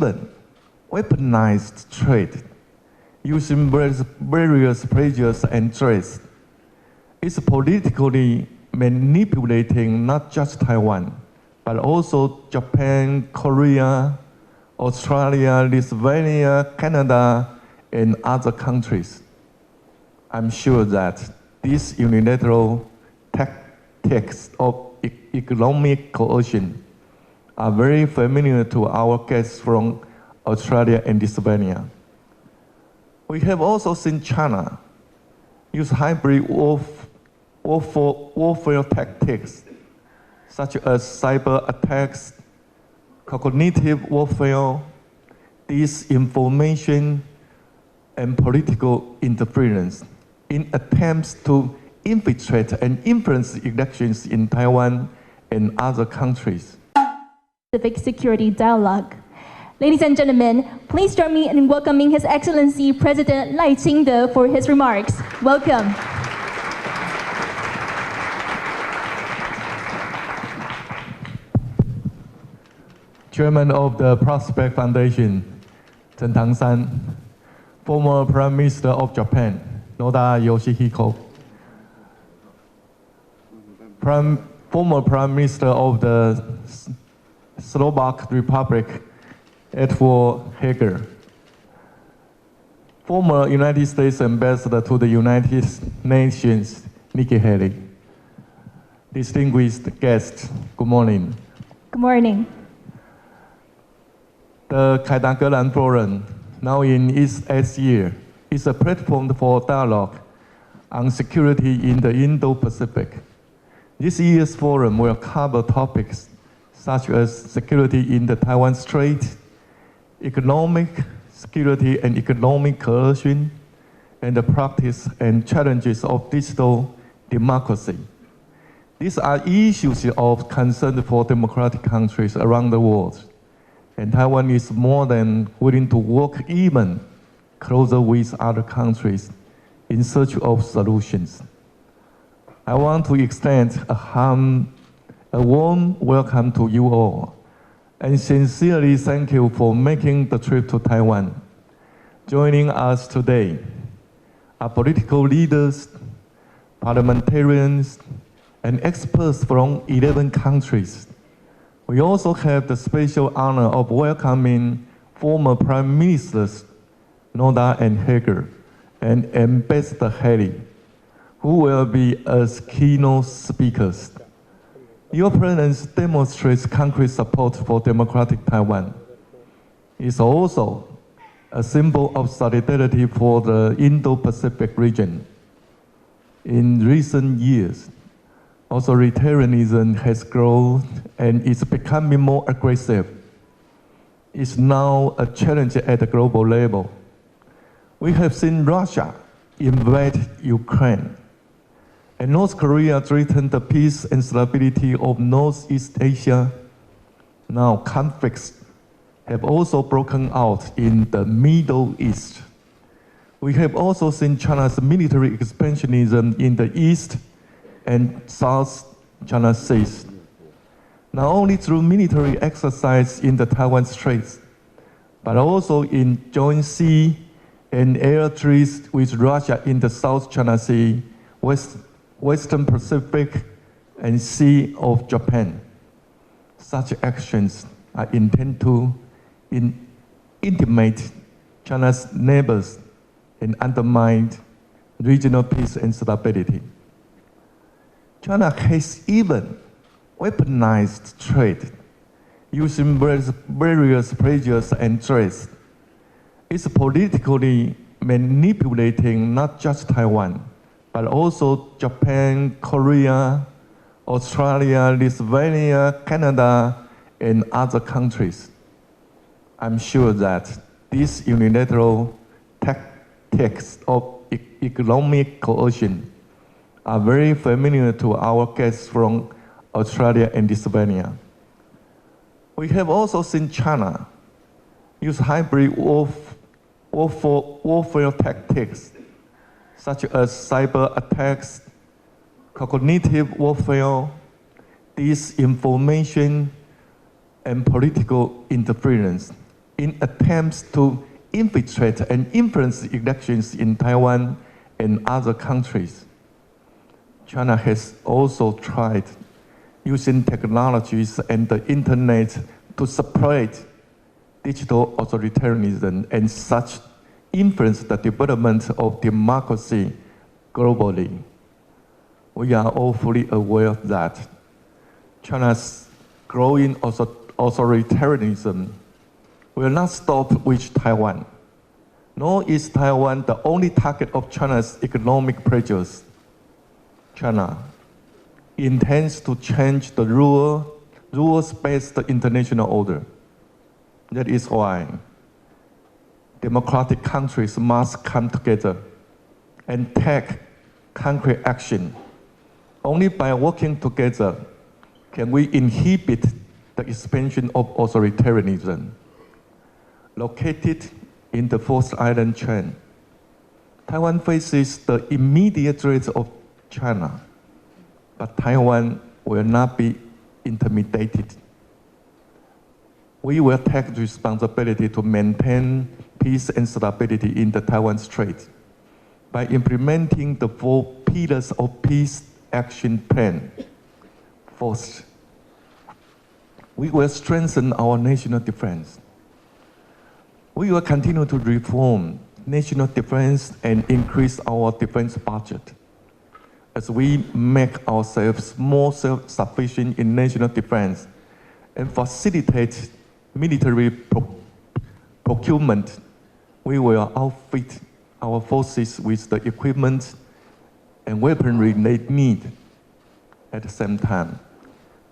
even weaponized trade using various pressures and threats. It's politically manipulating not just Taiwan, but also Japan, Korea, Australia, Lithuania, Canada, and other countries. I'm sure that these unilateral tactics of economic coercion are very familiar to our guests from Australia and Lithuania. We have also seen China use hybrid warfare tactics, such as cyber attacks, cognitive warfare, disinformation, and political interference in attempts to infiltrate and influence elections in Taiwan and other countries. Pacific Security Dialogue. Ladies and gentlemen, please join me in welcoming His Excellency President赖清德for his remarks. Welcome. Chairman of the Prospect Foundation, Chen Tang-san, former Prime Minister of Japan, Noda Yoshihiko, former Prime Minister of the Slovak Republic, Edward Heger, former United States Ambassador to the United Nations, Nikki Haley. Distinguished guests, good morning. Good morning. The凯达格兰Forum, now in its 8th year, is a platform for dialogue on security in the Indo-Pacific. This year's forum will cover topics such as security in the Taiwan Strait, economic security and economic coercion, and the practice and challenges of digital democracy. These are issues of concern for democratic countries around the world, and Taiwan is more than willing to work even closer with other countries in search of solutions. I want to extend a warm welcome to you all, and sincerely thank you for making the trip to Taiwan. Joining us today are political leaders, parliamentarians, and experts from 11 countries. We also have the special honor of welcoming former Prime Ministers Noda and Heger and Ambassador Haley, who will be as keynote speakers. Your presence demonstrates concrete support for democratic Taiwan. It's also a symbol of solidarity for the Indo-Pacific region. In recent years, authoritarianism has grown and is becoming more aggressive. It's now a challenge at the global level. We have seen Russia invade Ukraine, and North Korea threatened the peace and stability of Northeast Asia. Now conflicts have also broken out in the Middle East. We have also seen China's military expansionism in the East and South China Seas, not only through military exercise in the Taiwan Straits, but also in joint sea and air treaties with Russia in the South China Sea, Western Pacific, and Sea of Japan. Such actions are intended to intimidate China's neighbors and undermine regional peace and stability. China has even weaponized trade using various pressures and threats. It's politically manipulating not just Taiwan, but also Japan, Korea, Australia, Lithuania, Canada, and other countries. I'm sure that these unilateral tactics of economic coercion are very familiar to our guests from Australia and Lithuania. We have also seen China use hybrid warfare tactics, such as cyber attacks, cognitive warfare, disinformation, and political interference in attempts to infiltrate and influence elections in Taiwan and other countries. China has also tried using technologies and the internet to spread digital authoritarianism and such influence the development of democracy globally. We are all fully aware that China's growing authoritarianism will not stop with Taiwan, nor is Taiwan the only target of China's economic pressures. China intends to change the rules-based international order. That is why democratic countries must come together and take concrete action. Only by working together can we inhibit the expansion of authoritarianism. Located in the fourth island chain, Taiwan faces the immediate threats of China, but Taiwan will not be intimidated. We will take responsibility to maintain peace and stability in the Taiwan Strait by implementing the 4 pillars of peace action plan. First, we will strengthen our national defense. We will continue to reform national defense and increase our defense budget. As we make ourselves more self-sufficient in national defense and facilitate military procurement, we will outfit our forces with the equipment and weaponry they need. At the same time,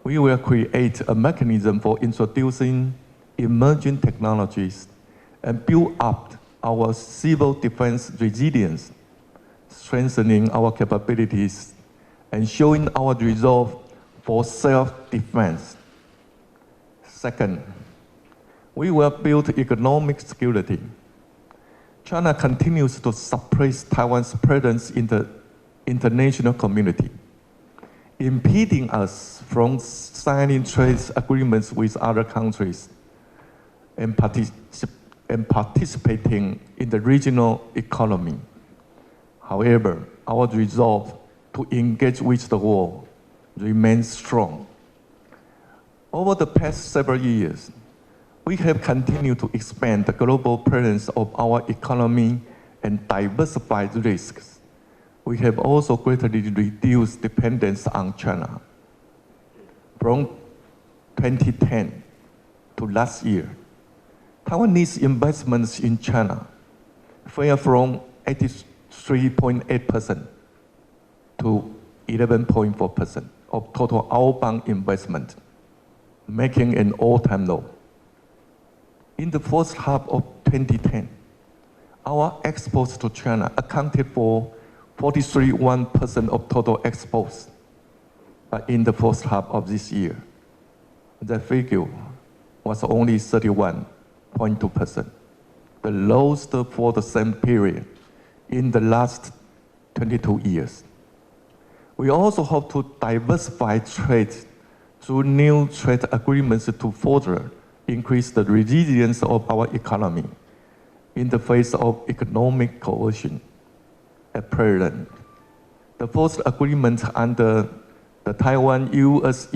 we will create a mechanism for introducing emerging technologies and build up our civil defense resilience, strengthening our capabilities and showing our resolve for self-defense. Second, we will build economic security. China continues to suppress Taiwan's presence in the international community, impeding us from signing trade agreements with other countries and participating in the regional economy. However, our resolve to engage with the world remains strong. Over the past several years, we have continued to expand the global presence of our economy and diversified risks. We have also greatly reduced dependence on China. From 2010 to last year, Taiwanese investments in China fell from 83.8% to 11.4% of total outbound investment, making an all-time low. In the first half of 2010, our exports to China accounted for 43.1% of total exports. But in the first half of this year, the figure was only 31.2%, the lowest for the same period in the last 22 years. We also hope to diversify trade through new trade agreements to further increase the resilience of our economy in the face of economic coercion. At present, the first agreement under the Taiwan-US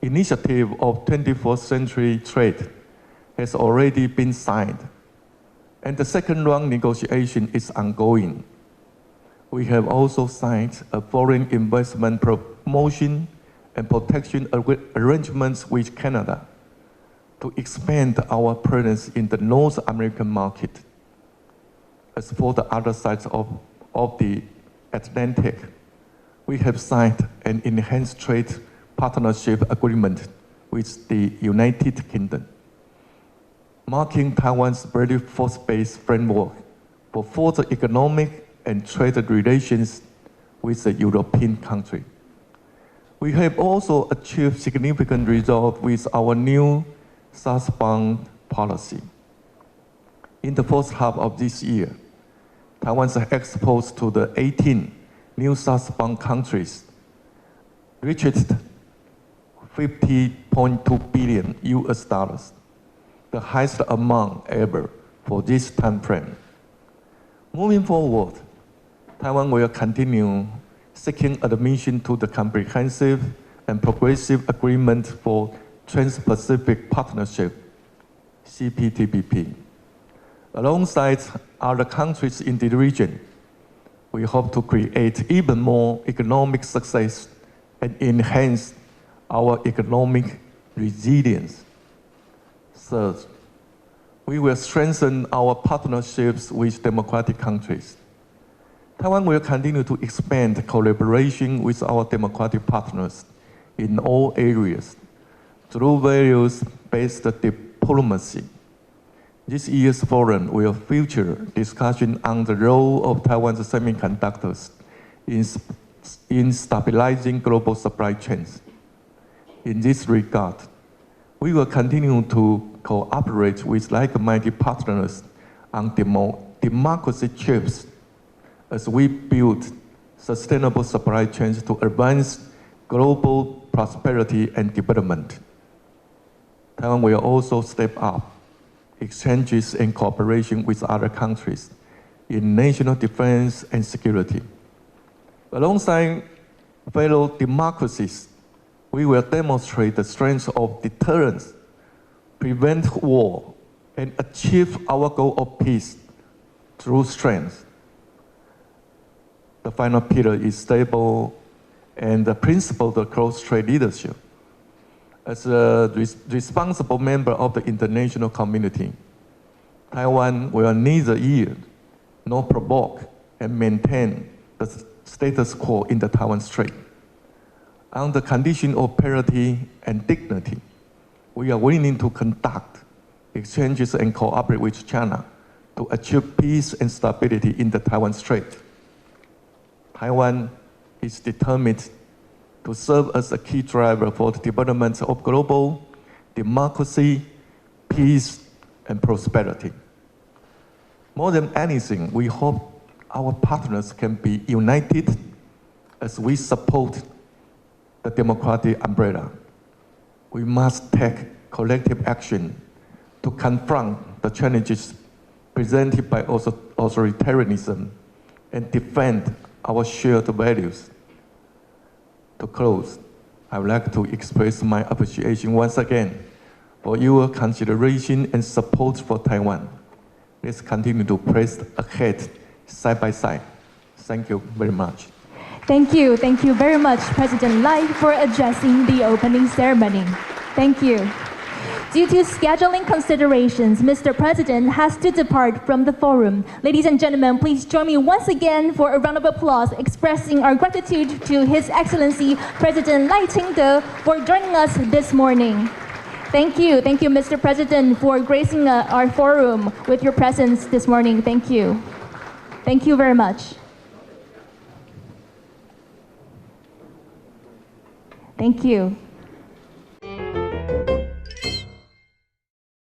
Initiative of 21st Century Trade has already been signed, and the second round negotiation is ongoing. We have also signed a foreign investment promotion and protection arrangements with Canada to expand our presence in the North American market. As for the other sides of the Atlantic, we have signed an enhanced trade partnership agreement with the United Kingdom, marking Taiwan's very first-based framework for further economic and trade relations with the European country. We have also achieved significant results with our new southbound policy. In the first half of this year, Taiwan's exports to the 18 new southbound countries reached $50.2 billion. The the highest amount ever for this time frame. Moving forward, Taiwan will continue seeking admission to the Comprehensive and Progressive Agreement for Trans-Pacific Partnership, CPTPP. Alongside other countries in the region, we hope to create even more economic success and enhance our economic resilience. Third, we will strengthen our partnerships with democratic countries. Taiwan will continue to expand collaboration with our democratic partners in all areas through values-based diplomacy. This year's forum will feature discussion on the role of Taiwan's semiconductors in stabilizing global supply chains. In this regard, we will continue to cooperate with like-minded partners on democracy chips as we build sustainable supply chains to advance global prosperity and development. Taiwan will also step up exchanges and cooperation with other countries in national defense and security. Alongside fellow democracies, we will demonstrate the strength of deterrence, prevent war, and achieve our goal of peace through strength. The final pillar is stable and the principle of cross-strait leadership. As a responsible member of the international community, Taiwan will neither yield nor provoke and maintain the status quo in the Taiwan Strait. On the condition of parity and dignity, we are willing to conduct exchanges and cooperate with China to achieve peace and stability in the Taiwan Strait. Taiwan is determined to serve as a key driver for the development of global democracy, peace, and prosperity. More than anything, we hope our partners can be united as we support the democratic umbrella. We must take collective action to confront the challenges presented by authoritarianism and defend our shared values. To close, I would like to express my appreciation once again for your consideration and support for Taiwan. Let's continue to press ahead side by side. Thank you very much. Thank you very much, President Lai, for addressing the opening ceremony. Thank you. Due to scheduling considerations, Mr. President has to depart from the forum. Ladies and gentlemen, please join me once again for a round of applause expressing our gratitude to His Excellency President赖清德for joining us this morning. Thank you, Mr. President, for gracing our forum with your presence this morning. Thank you. Thank you very much. Thank you.